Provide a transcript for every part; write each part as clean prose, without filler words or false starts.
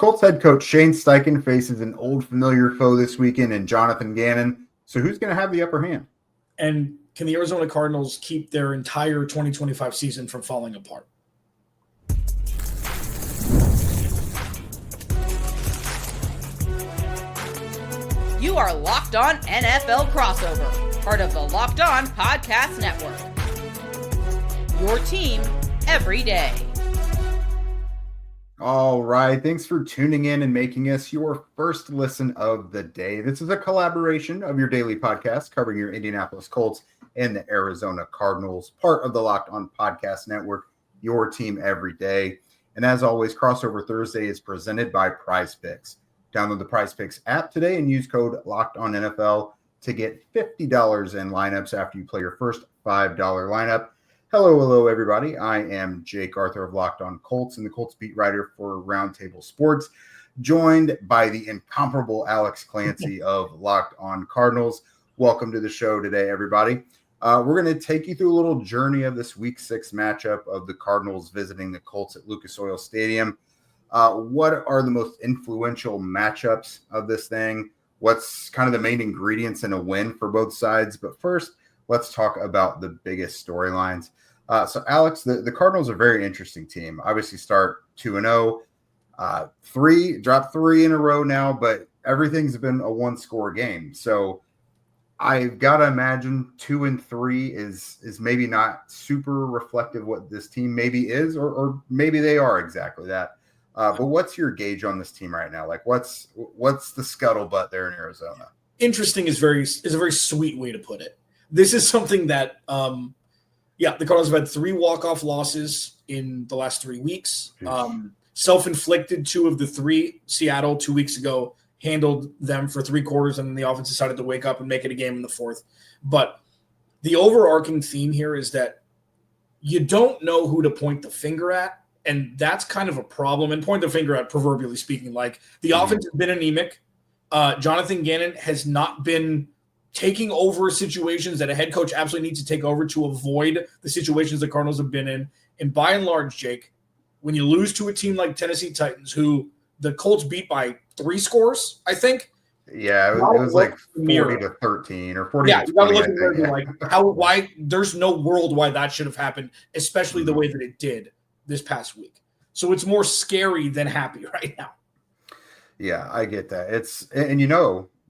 Colts head coach Shane Steichen faces an old familiar foe this weekend in Jonathan Gannon. So who's going to have the upper hand? And can the Arizona Cardinals keep their entire 2025 season from falling apart? You are Locked On NFL Crossover, part of the Locked On Podcast Network. Your team every day. All right. Thanks for tuning in and making us your first listen of the day. This is a collaboration of your daily podcast covering your Indianapolis Colts and the Arizona Cardinals, part of the Locked On Podcast Network, your team every day. And as always, Crossover Thursday is presented by PrizePicks. Download the PrizePicks app today and use code LOCKEDONNFL to get $50 in lineups after you play your first $5 lineup. Hello, everybody. I am Jake Arthur of Locked On Colts and the Colts beat writer for Roundtable Sports, joined by the incomparable Alex Clancy of Locked On Cardinals. Welcome to the show today, everybody. We're going to take you through a little journey of this Week 6 matchup of the Cardinals visiting the Colts at Lucas Oil Stadium. What are the most influential matchups of this thing? What's kind of the main ingredients in a win for both sides? But first, let's talk about the biggest storylines. So, Alex, the Cardinals are a very interesting team. Obviously, start 2-0, dropped three in a row now, but everything's been a one-score game. So, I've got to imagine 2-3 is maybe not super reflective of what this team maybe is, or maybe they are exactly that. But what's your gauge on this team right now? Like, what's the scuttlebutt there in Arizona? Interesting is a very sweet way to put it. This is something that, the Cardinals have had 3 walk-off losses in the last 3 weeks. Self-inflicted 2 of the 3. Seattle 2 weeks ago handled them for 3 quarters, and then the offense decided to wake up and make it a game in the 4th. But the overarching theme here is that you don't know who to point the finger at. And that's kind of a problem. And point the finger at, proverbially speaking, like the offense has been anemic. Jonathan Gannon has not been taking over situations that a head coach absolutely needs to take over to avoid the situations the Cardinals have been in. And by and large, Jake, when you lose to a team like Tennessee Titans, who the Colts beat by 3 scores, I think. Yeah, it was like 40-13 or 40. Yeah, you got to look at it like why there's no world why that should have happened, especially the way that it did this past week. So it's more scary than happy right now. Yeah, I get that.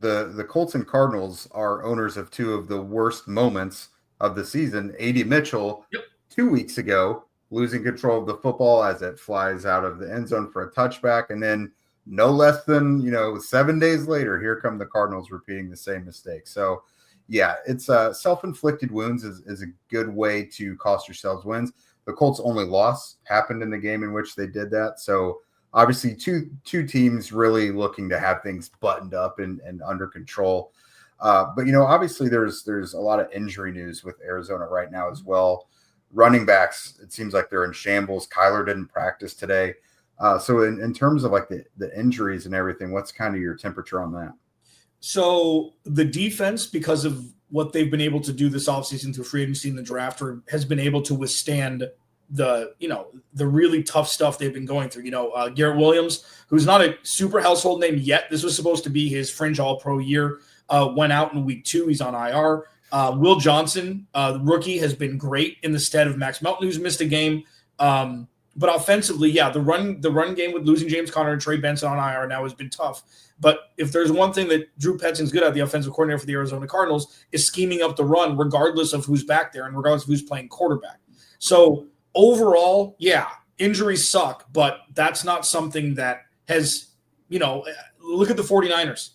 The Colts and Cardinals are owners of 2 of the worst moments of the season. A.D. Mitchell, 2 weeks ago, losing control of the football as it flies out of the end zone for a touchback. And then no less than, 7 days later, here come the Cardinals repeating the same mistake. So, yeah, it's self-inflicted wounds is a good way to cost yourselves wins. The Colts' only loss happened in the game in which they did that. So obviously two teams really looking to have things buttoned up and under control. But, obviously there's a lot of injury news with Arizona right now as well. Running backs, it seems like they're in shambles. Kyler didn't practice today. So in terms of like the injuries and everything, what's kind of your temperature on that? So the defense, because of what they've been able to do this offseason through free agency and the draft, has been able to withstand the really tough stuff they've been going through. Garrett Williams, who's not a super household name yet. This was supposed to be his fringe all-pro year. Went out in week 2. He's on IR. Will Johnson, the rookie, has been great in the stead of Max Melton, who's missed a game. But offensively, the run game with losing James Conner and Trey Benson on IR now has been tough. But if there's one thing that Drew Petzing's good at, the offensive coordinator for the Arizona Cardinals, is scheming up the run regardless of who's back there and regardless of who's playing quarterback. So overall, injuries suck, but that's not something that has, look at the 49ers.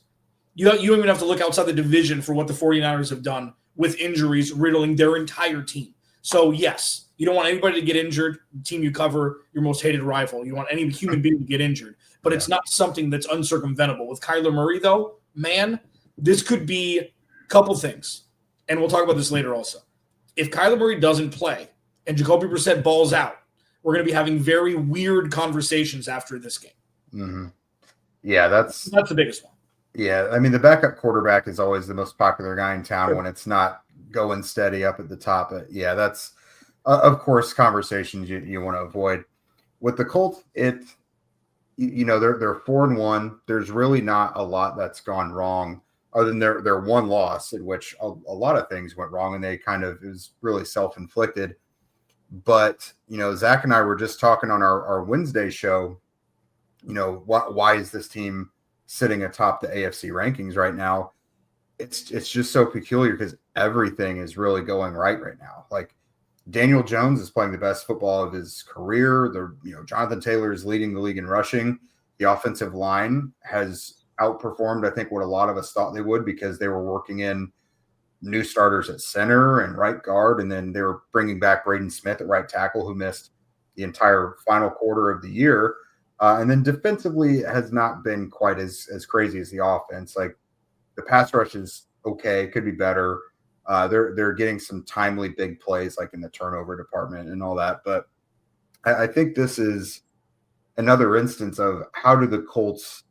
You don't even have to look outside the division for what the 49ers have done with injuries riddling their entire team. So, yes, you don't want anybody to get injured. The team you cover, your most hated rival. You don't want any human being to get injured. But it's not something that's uncircumventable. With Kyler Murray, though, man, this could be a couple things. And we'll talk about this later also. If Kyler Murray doesn't play and Jacoby Brissett balls out, we're going to be having very weird conversations after this game. Mm-hmm. Yeah, that's the biggest one. Yeah, I mean, the backup quarterback is always the most popular guy in town when it's not going steady up at the top. But yeah, that's, of course, conversations you want to avoid. With the Colts, they're 4-1. There's really not a lot that's gone wrong other than their one loss in which a lot of things went wrong, and it was really self-inflicted. But, Zach and I were just talking on our Wednesday show, why is this team sitting atop the AFC rankings right now? It's just so peculiar because everything is really going right now. Like, Daniel Jones is playing the best football of his career. Jonathan Taylor is leading the league in rushing. The offensive line has outperformed, I think, what a lot of us thought they would, because they were working in new starters at center and right guard, and then they were bringing back Braden Smith at right tackle, who missed the entire final quarter of the year. And then defensively has not been quite as crazy as the offense. Like, the pass rush is okay, could be better. They're getting some timely big plays, like in the turnover department and all that. But I think this is another instance of how do the Colts,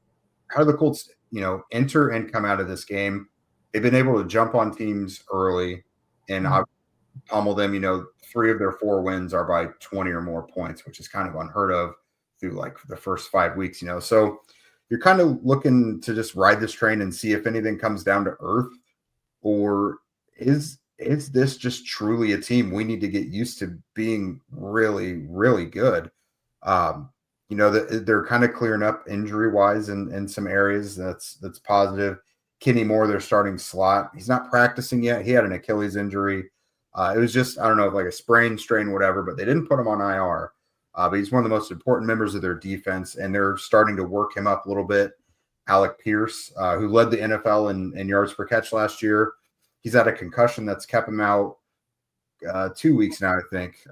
enter and come out of this game. They've been able to jump on teams early and pummel them. 3 of their 4 wins are by 20 or more points, which is kind of unheard of through like the first 5 weeks. So you're kind of looking to just ride this train and see if anything comes down to earth, or is this just truly a team we need to get used to being really, really good? They're kind of clearing up injury wise in some areas. That's positive. Kenny Moore, their starting slot, he's not practicing yet. He had an Achilles injury. It was just, I don't know, like a sprain, strain, whatever, but they didn't put him on IR. But he's one of the most important members of their defense, and they're starting to work him up a little bit. Alec Pierce, who led the NFL in yards per catch last year, he's had a concussion that's kept him out 2 weeks now, I think.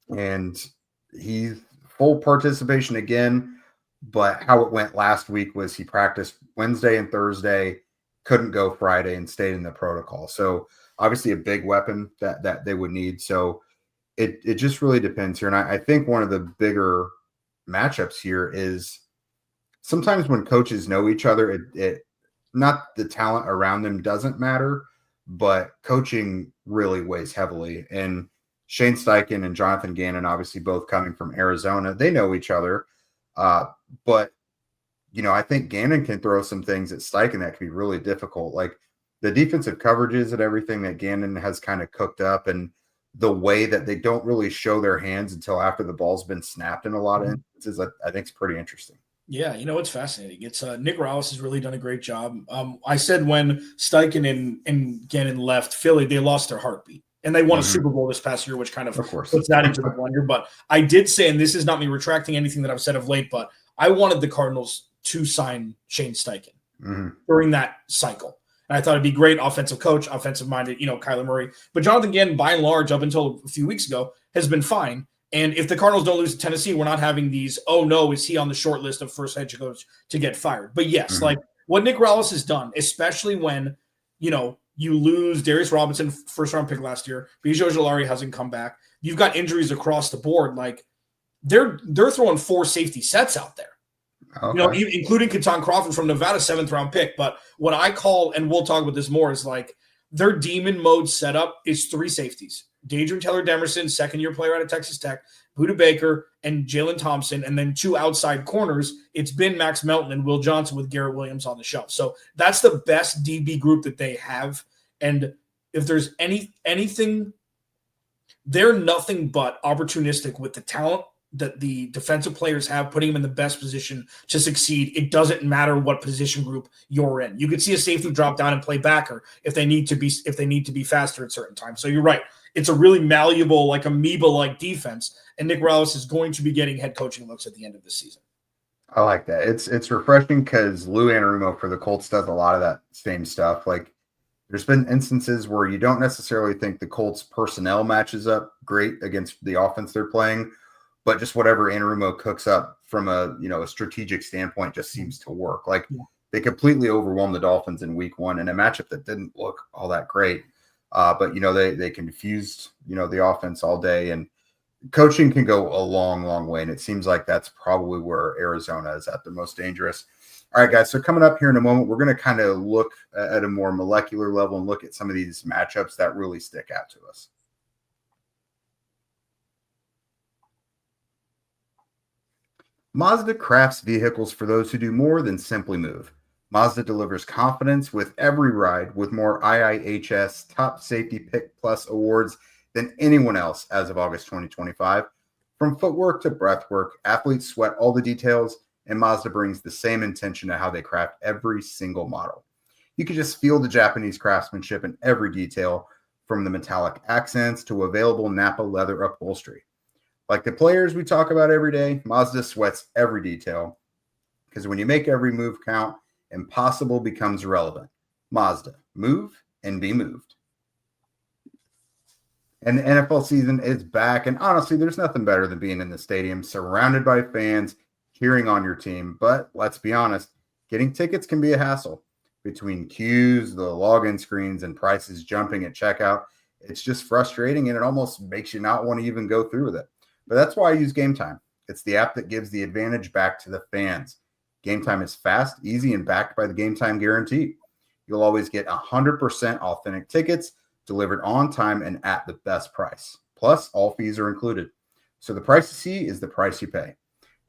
And he's full participation again. But how it went last week was he practiced Wednesday and Thursday, couldn't go Friday, and stayed in the protocol. So obviously a big weapon that they would need. So it just really depends here. And I think one of the bigger matchups here is sometimes when coaches know each other, it not the talent around them doesn't matter, but coaching really weighs heavily. And Shane Steichen and Jonathan Gannon, obviously both coming from Arizona, they know each other. But I think Gannon can throw some things at Steichen that can be really difficult. Like the defensive coverages and everything that Gannon has kind of cooked up, and the way that they don't really show their hands until after the ball's been snapped in a lot of instances, I think it's pretty interesting. Yeah, it's fascinating. It's Nick Rallis has really done a great job. I said when Steichen and Gannon left Philly, they lost their heartbeat. And they won a Super Bowl this past year, which kind of puts that into the blender. But I did say, and this is not me retracting anything that I've said of late, but I wanted the Cardinals to sign Shane Steichen during that cycle. And I thought it'd be great, offensive coach, offensive-minded, Kyler Murray. But Jonathan Gannon, by and large, up until a few weeks ago, has been fine. And if the Cardinals don't lose to Tennessee, we're not having these, oh, no, is he on the short list of first head coach to get fired? But yes, like what Nick Rallis has done, especially when, you lose Darius Robinson, first-round pick last year. Bijou Ojulari hasn't come back. You've got injuries across the board. Like they're throwing 4 safety sets out there. Okay. Including Keaton Crawford from Nevada, 7th-round pick. But what I call, and we'll talk about this more, is like their demon mode setup is 3 safeties. Dadrian Taylor-Demerson, second-year player out of Texas Tech, Budda Baker, and Jalen Thompson, and then 2 outside corners. It's been Max Melton and Will Johnson with Garrett Williams on the shelf. So that's the best DB group that they have. And if there's anything, they're nothing but opportunistic with the talent that the defensive players have, putting them in the best position to succeed. It doesn't matter what position group you're in. You could see a safety drop down and play backer if they need to be faster at certain times. So you're right. It's a really malleable, like amoeba-like defense, and Nick Rallis is going to be getting head coaching looks at the end of the season. I like that. It's refreshing because Lou Anarumo for the Colts does a lot of that same stuff. Like there's been instances where you don't necessarily think the Colts personnel matches up great against the offense they're playing, but just whatever Anarumo cooks up from a strategic standpoint just seems to work. Like they completely overwhelmed the Dolphins in week 1 in a matchup that didn't look all that great. But they confused the offense all day, and coaching can go a long, long way. And it seems like that's probably where Arizona is at the most dangerous. All right, guys. So coming up here in a moment, we're going to kind of look at a more molecular level and look at some of these matchups that really stick out to us. Mazda crafts vehicles for those who do more than simply move. Mazda delivers confidence with every ride with more IIHS Top Safety Pick Plus awards than anyone else as of August 2025. From footwork to breathwork, athletes sweat all the details, and Mazda brings the same intention to how they craft every single model. You can just feel the Japanese craftsmanship in every detail, from the metallic accents to available Nappa leather upholstery. Like the players we talk about every day, Mazda sweats every detail, because when you make every move count, impossible becomes relevant. Mazda, move and be moved. And the NFL season is back, and honestly, there's nothing better than being in the stadium, surrounded by fans, cheering on your team. But let's be honest, getting tickets can be a hassle. Between queues, the login screens, and prices jumping at checkout, it's just frustrating, and it almost makes you not want to even go through with it. But that's why I use Gametime. It's the app that gives the advantage back to the fans. Gametime is fast, easy, and backed by the Gametime guarantee. You'll always get 100% authentic tickets delivered on time and at the best price. Plus, all fees are included. So the price you see is the price you pay.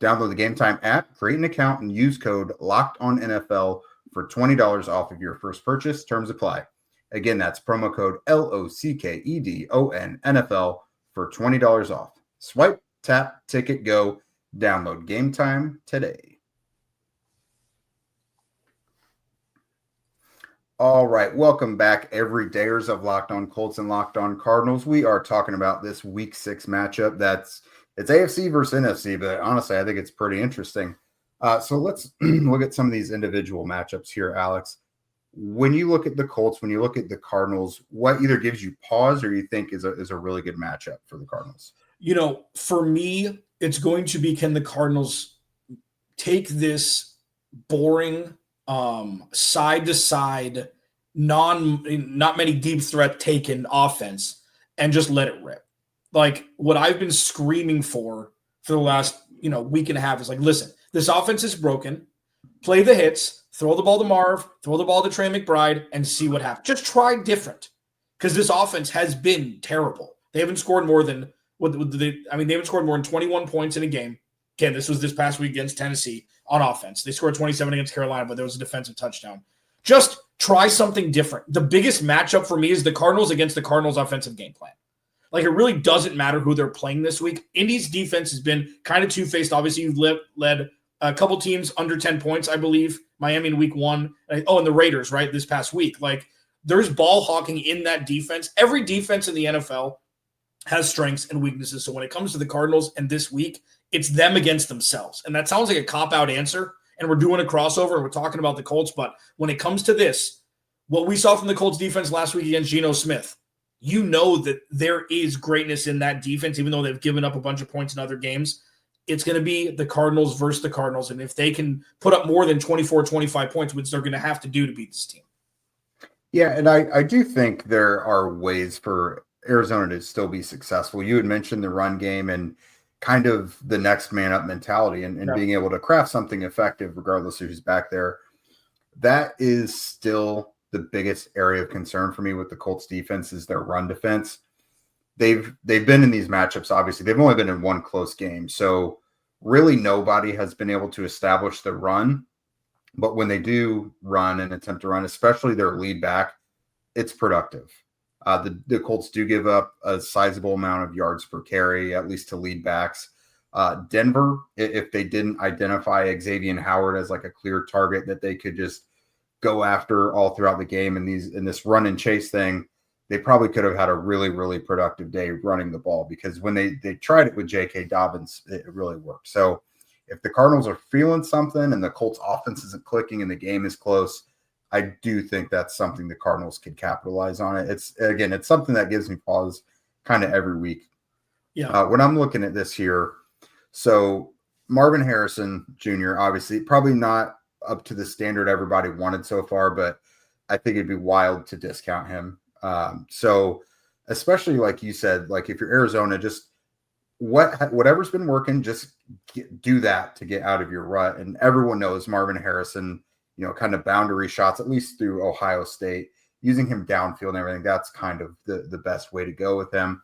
Download the Gametime app, create an account, and use code LOCKEDONNFL for $20 off of your first purchase. Terms apply. Again, that's promo code LOCKEDONNFL for $20 off. Swipe, tap, ticket, go. Download Gametime today. All right, welcome back, everydayers of Locked On Colts and Locked On Cardinals. We are talking about this Week 6 matchup. It's AFC versus NFC, but honestly, I think it's pretty interesting. So let's look at some of these individual matchups here, Alex. When you look at the Colts, when you look at the Cardinals, what either gives you pause or you think is a really good matchup for the Cardinals? You know, for me, it's going to be, can the Cardinals take this boring side to side, not many deep threat taken offense and just let it rip? Like what I've been screaming for the last, week and a half is like, listen, this offense is broken. Play the hits, throw the ball to Marv, throw the ball to Trey McBride, and see what happens. Just try different, because this offense has been terrible. They haven't scored more than they haven't scored more than 21 points in a game. Again, this was this past week against Tennessee on offense. They scored 27 against Carolina, but there was a defensive touchdown. Just try something different. The biggest matchup for me is the Cardinals against the Cardinals' offensive game plan. Like, it really doesn't matter who they're playing this week. Indy's defense has been kind of two-faced. Obviously, you've led a couple teams under 10 points, I believe. Miami in week 1. And the Raiders, right, this past week. Like, there's ball hawking in that defense. Every defense in the NFL has strengths and weaknesses. So when it comes to the Cardinals and this week, it's them against themselves. And that sounds like a cop-out answer. And we're doing a crossover and we're talking about the Colts. But when it comes to this, what we saw from the Colts defense last week against Geno Smith, you know that there is greatness in that defense, even though they've given up a bunch of points in other games. It's going to be the Cardinals versus the Cardinals. And if they can put up more than 24, 25 points, which they're going to have to do to beat this team. Yeah, and I do think there are ways for Arizona to still be successful. You had mentioned the run game and kind of the next man up mentality and being able to craft something effective regardless of who's back there. That is still the biggest area of concern for me with the Colts defense is their run defense. They've been in these matchups, obviously. They've only been in one close game. So really nobody has been able to establish the run. But when they do run and attempt to run, especially their lead back, it's productive. The Colts do give up a sizable amount of yards per carry, at least to lead backs. Denver, if they didn't identify Xavier Howard as like a clear target that they could just go after all throughout the game in this run and chase thing, they probably could have had a really, really productive day running the ball, because when they tried it with J.K. Dobbins, it really worked. So if the Cardinals are feeling something and the Colts offense isn't clicking and the game is close, I do think that's something the Cardinals could capitalize on it. It's something that gives me pause kind of every week. Yeah. When I'm looking at this here, so Marvin Harrison Jr., obviously probably not up to the standard everybody wanted so far, but I think it'd be wild to discount him. So especially like you said, like if you're Arizona, just whatever's been working, just do that to get out of your rut. And everyone knows Marvin Harrison, kind of boundary shots, at least through Ohio State, using him downfield and everything. That's kind of the best way to go with him.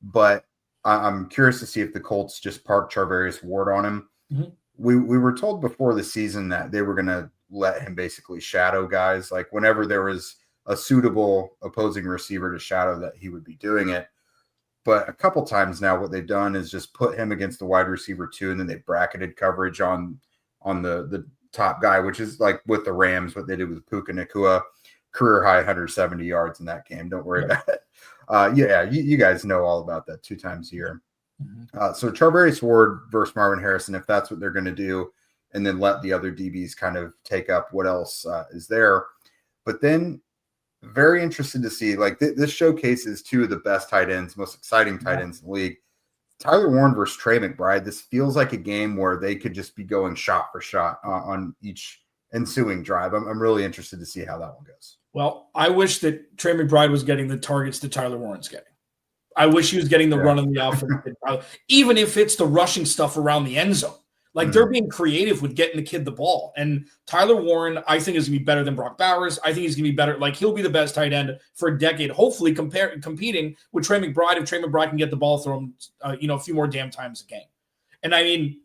But I'm curious to see if the Colts just park Charvarius Ward on him. Mm-hmm. we were told before the season that they were going to let him basically shadow guys. Like whenever there was a suitable opposing receiver to shadow, that he would be doing it. But a couple times now, what they've done is just put him against the wide receiver 2, and then they bracketed coverage on the top guy, which is like with the Rams, what they did with Puka Nacua, career high 170 yards in that game. Don't worry about it. You guys know all about that 2 times a year. So Charvarius Ward versus Marvin Harrison, if that's what they're going to do, and then let the other DBs kind of take up what else is there. But then very interested to see, like this showcases 2 of the best tight ends, most exciting tight ends in the league. Tyler Warren versus Trey McBride. This feels like a game where they could just be going shot for shot on each ensuing drive. I'm really interested to see how that one goes. Well, I wish that Trey McBride was getting the targets that Tyler Warren's getting. I wish he was getting the run on the offense, even if it's the rushing stuff around the end zone. Like they're being creative with getting the kid the ball. And Tyler Warren, I think, is going to be better than Brock Bowers. I think he's going to be better. Like he'll be the best tight end for a decade, hopefully competing with Trey McBride. If Trey McBride can get the ball thrown, a few more damn times a game. And I mean,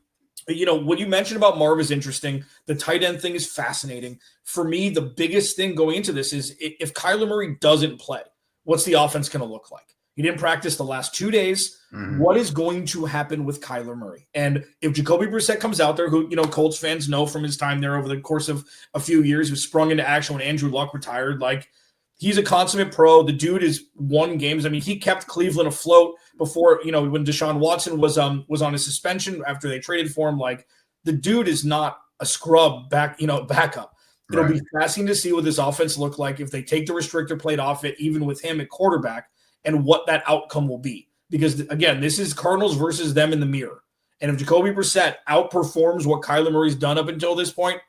what you mentioned about Marv is interesting. The tight end thing is fascinating. For me, the biggest thing going into this is if Kyler Murray doesn't play, what's the offense going to look like? He didn't practice the last 2 days. What is going to happen with Kyler Murray? And if Jacoby Brissett comes out there, who, Colts fans know from his time there over the course of a few years, who sprung into action when Andrew Luck retired, like he's a consummate pro. The dude has won games. I mean, he kept Cleveland afloat before, when Deshaun Watson was on his suspension after they traded for him. Like the dude is not a scrub backup. It'll be fascinating to see what this offense look like if they take the restrictor plate off it, even with him at quarterback, and what that outcome will be. Because, again, this is Cardinals versus them in the mirror. And if Jacoby Brissett outperforms what Kyler Murray's done up until this point,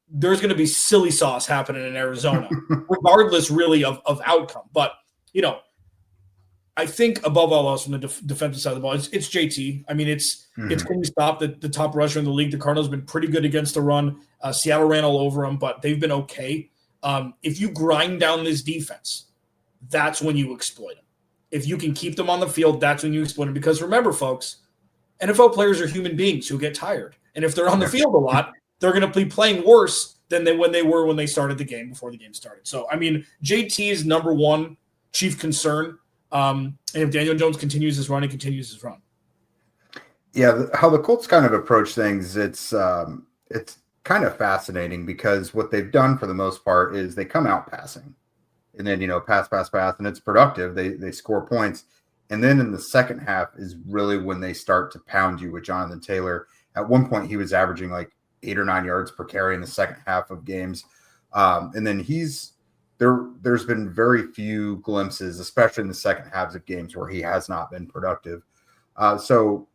there's going to be silly sauce happening in Arizona, regardless really of outcome. But, I think above all else from the defensive side of the ball, it's JT. I mean, it's can you stop the top rusher in the league? The Cardinals have been pretty good against the run. Seattle ran all over them, but they've been okay. If you grind down this defense, that's when you exploit them. If you can keep them on the field, that's when you exploit them. Because remember, folks, NFL players are human beings who get tired. And if they're on the field a lot, they're going to be playing worse than when they were when they started the game, before the game started. So, I mean, JT is number one chief concern. And if Daniel Jones continues his run, he continues his run. Yeah, how the Colts kind of approach things, it's kind of fascinating because what they've done for the most part is they come out passing. And then, pass, and it's productive. They score points. And then in the second half is really when they start to pound you with Jonathan Taylor. At one point, he was averaging like 8 or 9 yards per carry in the second half of games. And then there's been very few glimpses, especially in the second halves of games, where he has not been productive. So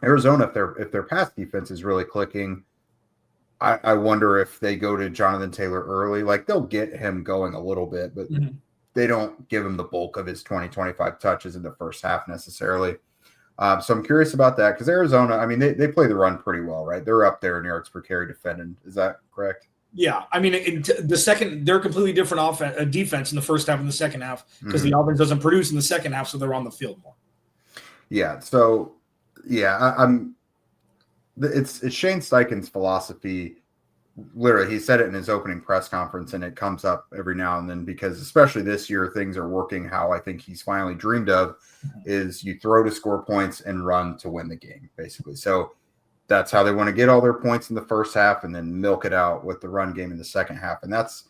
Arizona, if their pass defense is really clicking, I wonder if they go to Jonathan Taylor early. Like they'll get him going a little bit, but they don't give him the bulk of his 20-25 touches in the first half necessarily. So I'm curious about that because Arizona, I mean, they play the run pretty well, right? They're up there in yards per carry defending. Is that correct? Yeah. I mean, they're completely different defense in the first half and the second half because the offense doesn't produce in the second half, so they're on the field more. Yeah. So, yeah, it's Shane Steichen's philosophy. Literally, he said it in his opening press conference, and it comes up every now and then because, especially this year, things are working how I think he's finally dreamed of. Is you throw to score points and run to win the game, basically. So that's how they want to get all their points in the first half, and then milk it out with the run game in the second half. And that's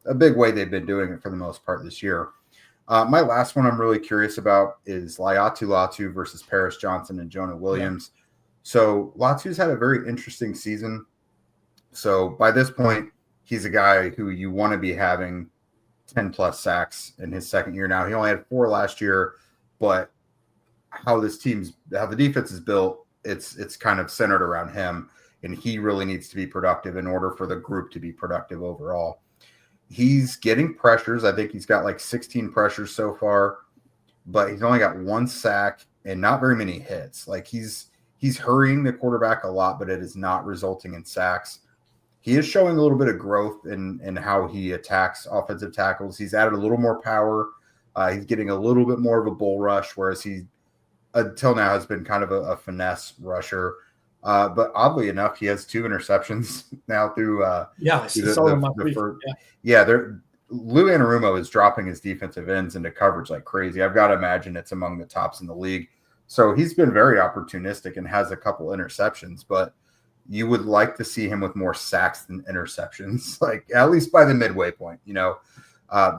a big way they've been doing it for the most part this year. My last one I'm really curious about is Latu versus Paris Johnson and Jonah Williams. Yeah. So Latu's had a very interesting season. So by this point, he's a guy who you want to be having 10-plus sacks in his second year now. He only had 4 last year, but how the defense is built, it's kind of centered around him, and he really needs to be productive in order for the group to be productive overall. He's getting pressures. I think he's got like 16 pressures so far, but he's only got 1 sack and not very many hits. Like he's hurrying the quarterback a lot, but it is not resulting in sacks. He is showing a little bit of growth in how he attacks offensive tackles. He's added a little more power. He's getting a little bit more of a bull rush, whereas he, until now, has been kind of a finesse rusher. But oddly enough, he has 2 interceptions now through the first. They're Lou Anarumo is dropping his defensive ends into coverage like crazy. I've got to imagine it's among the tops in the league. So he's been very opportunistic and has a couple interceptions, but you would like to see him with more sacks than interceptions, like at least by the midway point,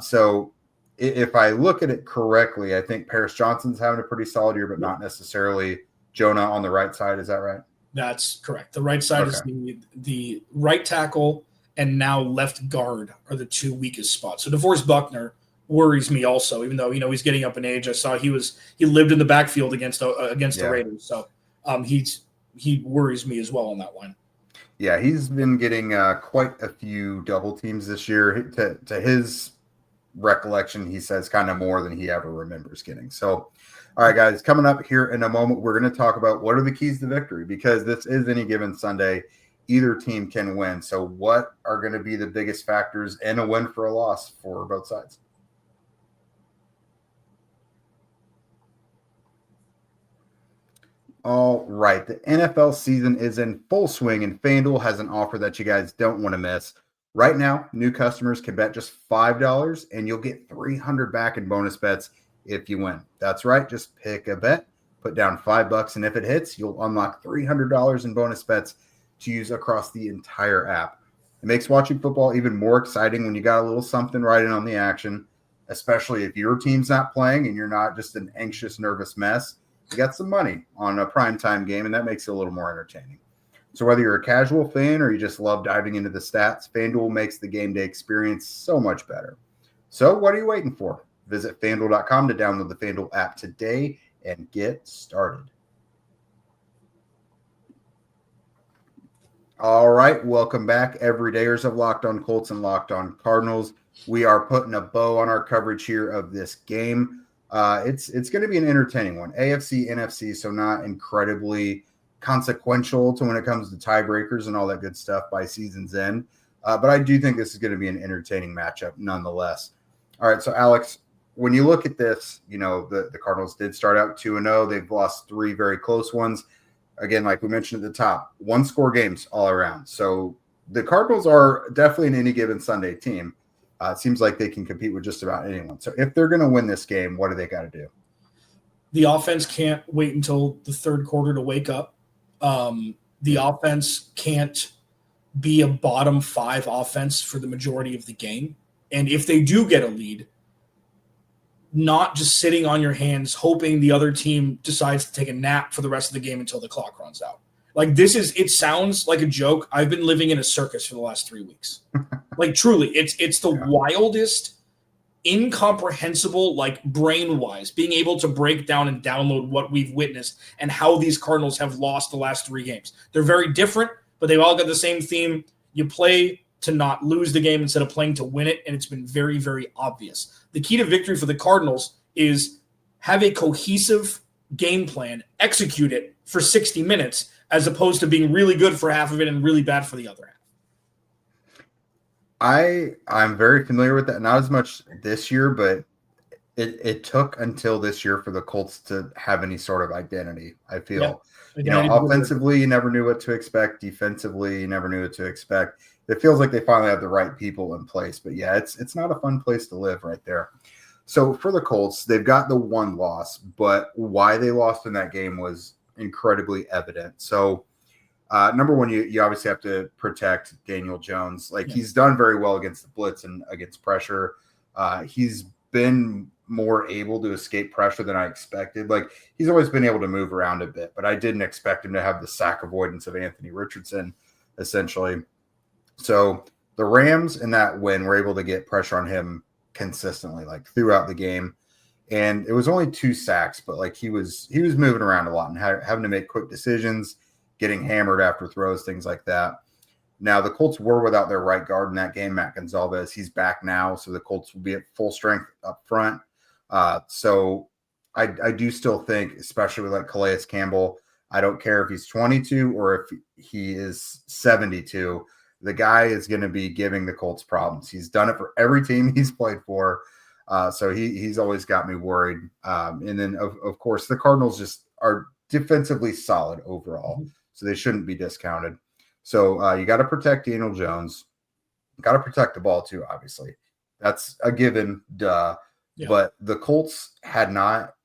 So if I look at it correctly, I think Paris Johnson's having a pretty solid year, but not necessarily Jonah on the right side. Is that right? That's correct. The right side is the right tackle and now left guard are the 2 weakest spots. So DeForest Buckner worries me also, even though, he's getting up in age. I saw he lived in the backfield against the Raiders. So he worries me as well on that line. Yeah, he's been getting quite a few double teams this year. To his recollection, he says kind of more than he ever remembers getting. So, all right, guys, coming up here in a moment, we're going to talk about what are the keys to victory, because this is any given Sunday. Either team can win. So what are going to be the biggest factors in a win for a loss for both sides? All right. The NFL season is in full swing, and FanDuel has an offer that you guys don't want to miss. Right now, new customers can bet just $5 and you'll get $300 back in bonus bets if you win. That's right. Just pick a bet, put down $5, and if it hits, you'll unlock $300 in bonus bets to use across the entire app. It makes watching football even more exciting when you got a little something riding on the action, especially if your team's not playing and you're not just an anxious, nervous mess. You got some money on a primetime game, and that makes it a little more entertaining. So whether you're a casual fan or you just love diving into the stats, FanDuel makes the game day experience so much better. So what are you waiting for? Visit FanDuel.com to download the FanDuel app today and get started. All right, welcome back, everydayers of Locked On Colts and Locked On Cardinals. We are putting a bow on our coverage here of this game. It's going to be an entertaining one. AFC, NFC, so not incredibly consequential to when it comes to tiebreakers and all that good stuff by season's end. But I do think this is going to be an entertaining matchup nonetheless. All right, so Alex, when you look at this, the Cardinals did start out 2-0. They've lost 3 very close ones. Again, like we mentioned at the top, 1-score games all around. So the Cardinals are definitely an any given Sunday team. It seems like they can compete with just about anyone. So if they're going to win this game, what do they got to do? The offense can't wait until the third quarter to wake up. The offense can't be a bottom 5 offense for the majority of the game. And if they do get a lead, not just sitting on your hands hoping the other team decides to take a nap for the rest of the game until the clock runs out. Like it sounds like a joke. I've been living in a circus for the last 3 weeks. Like truly, it's the wildest, incomprehensible, like brain-wise, being able to break down and download what we've witnessed and how these Cardinals have lost the last 3 games. They're very different, but they've all got the same theme. You play to not lose the game instead of playing to win it, and it's been very, very obvious. The key to victory for the Cardinals is have a cohesive game plan, execute it for 60 minutes, as opposed to being really good for half of it and really bad for the other half. I'm very familiar with that. Not as much this year, but it took until this year for the Colts to have any sort of identity, I feel. Yeah. Offensively, you never knew what to expect. Defensively, you never knew what to expect. It feels like they finally have the right people in place. But yeah, it's not a fun place to live right there. So for the Colts, they've got the 1 loss, but why they lost in that game was incredibly evident. So number one, you obviously have to protect Daniel Jones. He's done very well against the blitz and against pressure. He's been more able to escape pressure than I expected. He's always been able to move around a bit, but I didn't expect him to have the sack avoidance of Anthony Richardson, essentially. So the Rams in that win were able to get pressure on him consistently, throughout the game. And it was only 2 sacks, but he was moving around a lot and having to make quick decisions, getting hammered after throws, things like that. Now, the Colts were without their right guard in that game, Matt Gonzalez. He's back now, so the Colts will be at full strength up front. So I do still think, especially with Calais Campbell, I don't care if he's 22 or if he is 72, the guy is going to be giving the Colts problems. He's done it for every team he's played for. So he's always got me worried. And then, of course, the Cardinals just are defensively solid overall. so they shouldn't be discounted. So you got to protect Daniel Jones. Got to protect the ball too, obviously. That's a given, duh. Yeah. But the Colts had not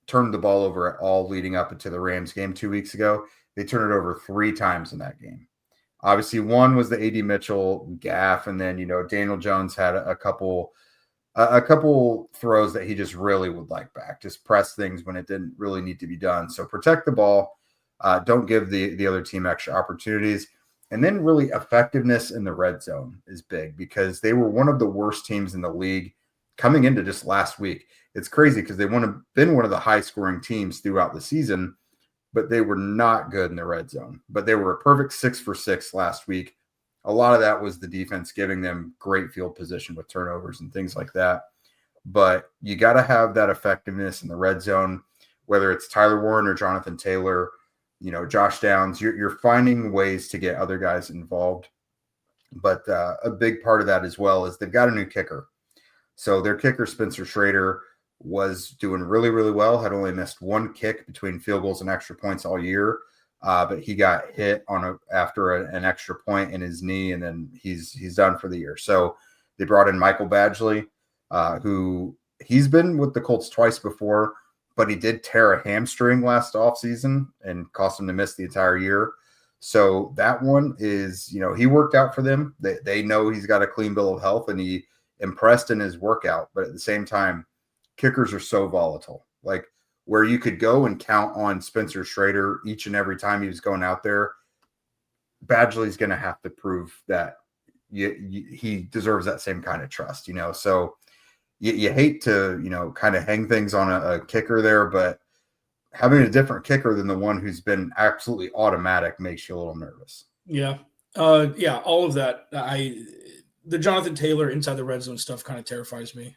turned the ball over at all leading up into the Rams game 2 weeks ago. They turned it over 3 times in that game. Obviously, one was the A.D. Mitchell gaff, and then, Daniel Jones had a couple throws that he just really would like back, just press things when it didn't really need to be done. So protect the ball. Don't give the other team extra opportunities. And then really effectiveness in the red zone is big because they were one of the worst teams in the league coming into just last week. It's crazy because they been one of the high-scoring teams throughout the season, but they were not good in the red zone. But they were a perfect 6 for 6 last week. A lot of that was the defense giving them great field position with turnovers and things like that. But you got to have that effectiveness in the red zone, whether it's Tyler Warren or Jonathan Taylor, Josh Downs. You're finding ways to get other guys involved. But a big part of that as well is they've got a new kicker. So their kicker, Spencer Schrader, was doing really, really well, had only missed 1 kick between field goals and extra points all year. But he got hit after an extra point in his knee, and then he's done for the year. So they brought in Michael Badgley, who he's been with the Colts twice before, but he did tear a hamstring last offseason and cost him to miss the entire year. So that one is, he worked out for them. They know he's got a clean bill of health, and he impressed in his workout. But at the same time, kickers are so volatile. Like, where you could go and count on Spencer Schrader each and every time he was going out there, Badgley's going to have to prove that he deserves that same kind of trust, So you hate to, kind of hang things on a kicker there, but having a different kicker than the one who's been absolutely automatic makes you a little nervous. Yeah. All of that. The Jonathan Taylor inside the red zone stuff kind of terrifies me,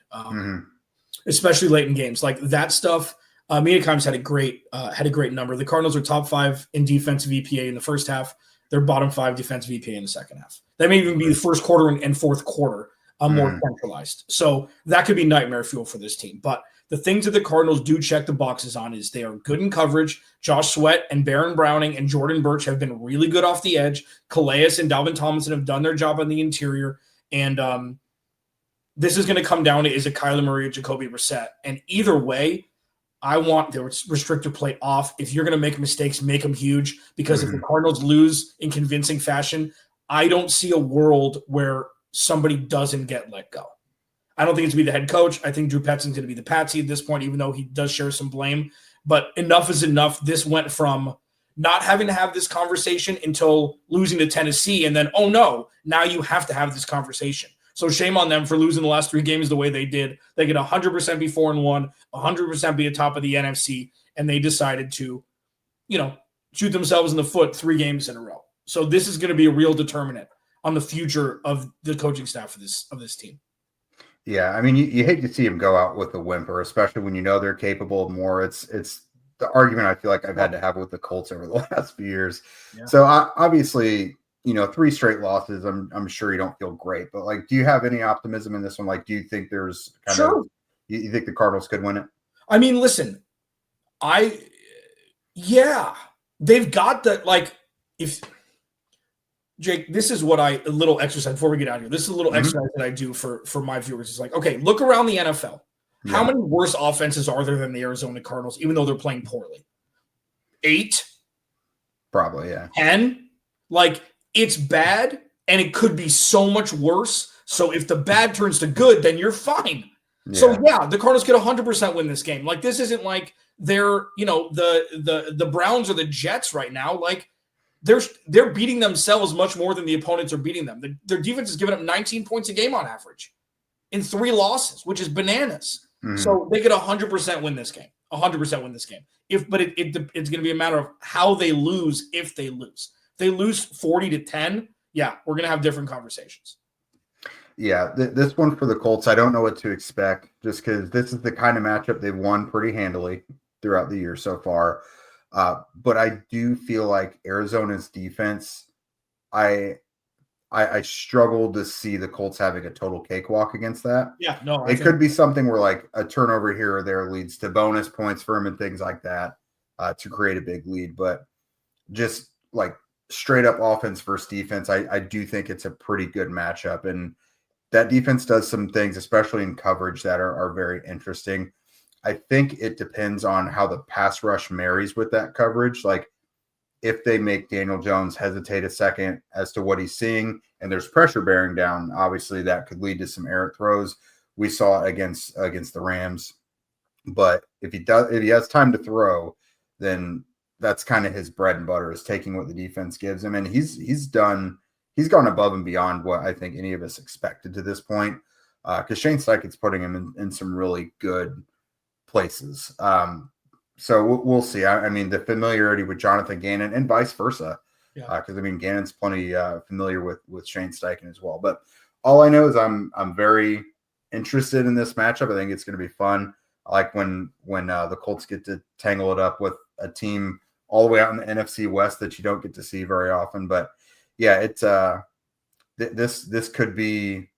especially late in games. Like that stuff, Mediacom's had a great number. The Cardinals are top 5 in defensive EPA in the first half. They're bottom 5 defensive EPA in the second half. That may even be the first quarter and fourth quarter more centralized. So that could be nightmare fuel for this team. But the things that the Cardinals do check the boxes on is they are good in coverage. Josh Sweat and Baron Browning and Jordan Birch have been really good off the edge. Calais and Dalvin Tomlinson have done their job on the interior. And this is going to come down to, is it Kyler Murray or Jacoby Brissett? And either way, I want the restrictor plate off. If you're going to make mistakes, make them huge. Because if the Cardinals lose in convincing fashion, I don't see a world where somebody doesn't get let go. I don't think it's going to be the head coach. I think Drew Petzing's going to be the patsy at this point, even though he does share some blame. But enough is enough. This went from not having to have this conversation until losing to Tennessee. And then, oh no, now you have to have this conversation. So shame on them for losing the last 3 games the way they did. They could 100% be 4-1, 100% be atop of the NFC, and they decided to, shoot themselves in the foot 3 games in a row. So this is going to be a real determinant on the future of the coaching staff of this team. Yeah, I mean, you hate to see him go out with a whimper, especially when they're capable of more. It's the argument I feel like I've had to have with the Colts over the last few years. Yeah. So obviously, 3 straight losses, I'm sure you don't feel great, but do you have any optimism in this one? Do you think there's you think the Cardinals could win it? I mean, listen, they've got the, if Jake, this is what a little exercise before we get out of here. This is a little exercise that I do for my viewers. It's okay, look around the NFL. Yeah. How many worse offenses are there than the Arizona Cardinals, even though they're playing poorly? 8? Probably, yeah. 10? It's bad, and it could be so much worse. So if the bad turns to good, then you're fine. Yeah. So, the Cardinals could 100% win this game. This isn't like they're, the Browns or the Jets right now. They're beating themselves much more than the opponents are beating them. Their defense is giving up 19 points a game on average in 3 losses, which is bananas. So they could 100% win this game. 100% win this game. It's going to be a matter of how they lose if they lose. If they lose 40-10, we're going to have different conversations. Yeah, this one for the Colts, I don't know what to expect just because this is the kind of matchup they've won pretty handily throughout the year so far. But I do feel like Arizona's defense, I struggle to see the Colts having a total cakewalk against that. Yeah, no. It could be something where a turnover here or there leads to bonus points for them and things like that to create a big lead. But just like straight up offense versus defense, I do think it's a pretty good matchup. And that defense does some things, especially in coverage, that are very interesting. I think it depends on how the pass rush marries with that coverage. Like if they make Daniel Jones hesitate a second as to what he's seeing and there's pressure bearing down, obviously that could lead to some errant throws. We saw it against the Rams. But if he has time to throw, then that's kind of his bread and butter, is taking what the defense gives him. And he's gone above and beyond what I think any of us expected to this point. Because Shane Steichen's putting him in some really good places. So we'll see. I mean, the familiarity with Jonathan Gannon and vice versa. Because I mean, Gannon's plenty familiar with Shane Steichen as well. But all I know is I'm very interested in this matchup. I think it's going to be fun. I like when the Colts get to tangle it up with a team all the way out in the NFC West that you don't get to see very often. But yeah, it's this could be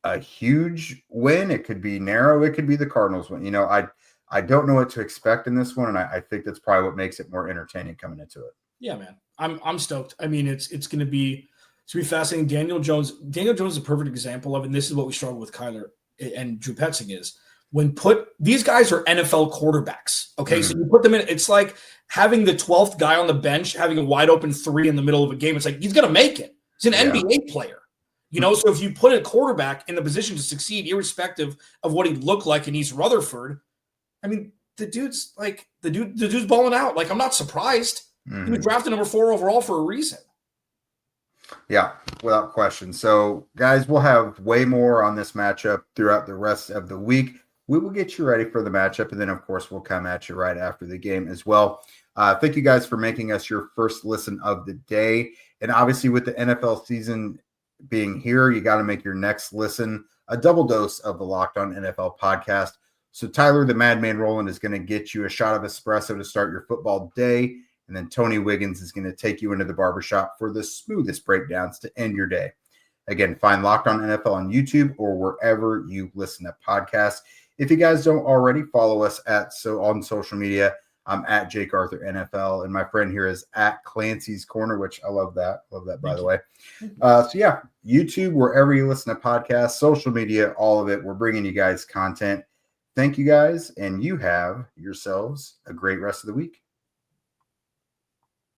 a huge win. It could be narrow. It could be the Cardinals win. You know, I don't know what to expect in this one, and I think that's probably what makes it more entertaining coming into it. Yeah, man, I'm stoked. I mean, it's going to be fascinating. Daniel Jones is a perfect example of it, and this is what we struggle with Kyler and Drew Petzing is when these guys are NFL quarterbacks. Okay, so you put them in. It's like having the 12th guy on the bench, having a wide open 3 in the middle of a game. It's like he's going to make it. He's an NBA player. You know, so if you put a quarterback in the position to succeed, irrespective of what he looked like in East Rutherford, I mean, the dude's balling out. Like, I'm not surprised. He was drafted number 4 overall for a reason. Yeah, without question. So, guys, we'll have way more on this matchup throughout the rest of the week. We will get you ready for the matchup, and then, of course, we'll come at you right after the game as well. Thank you guys for making us your first listen of the day. And obviously, with the NFL season being here, you got to make your next listen a double dose of the Locked On NFL podcast. So Tyler, the Madman Rowland, is going to get you a shot of espresso to start your football day. And then Tony Wiggins is going to take you into the barbershop for the smoothest breakdowns to end your day. Again, find Locked On NFL on YouTube or wherever you listen to podcasts. If you guys don't already, follow us on social media. I'm at Jake Arthur NFL, and my friend here is at Clancy's Corner, which I love that. Love that, by the way. So yeah, YouTube, wherever you listen to podcasts, social media, all of it. We're bringing you guys content. Thank you guys, and you have yourselves a great rest of the week.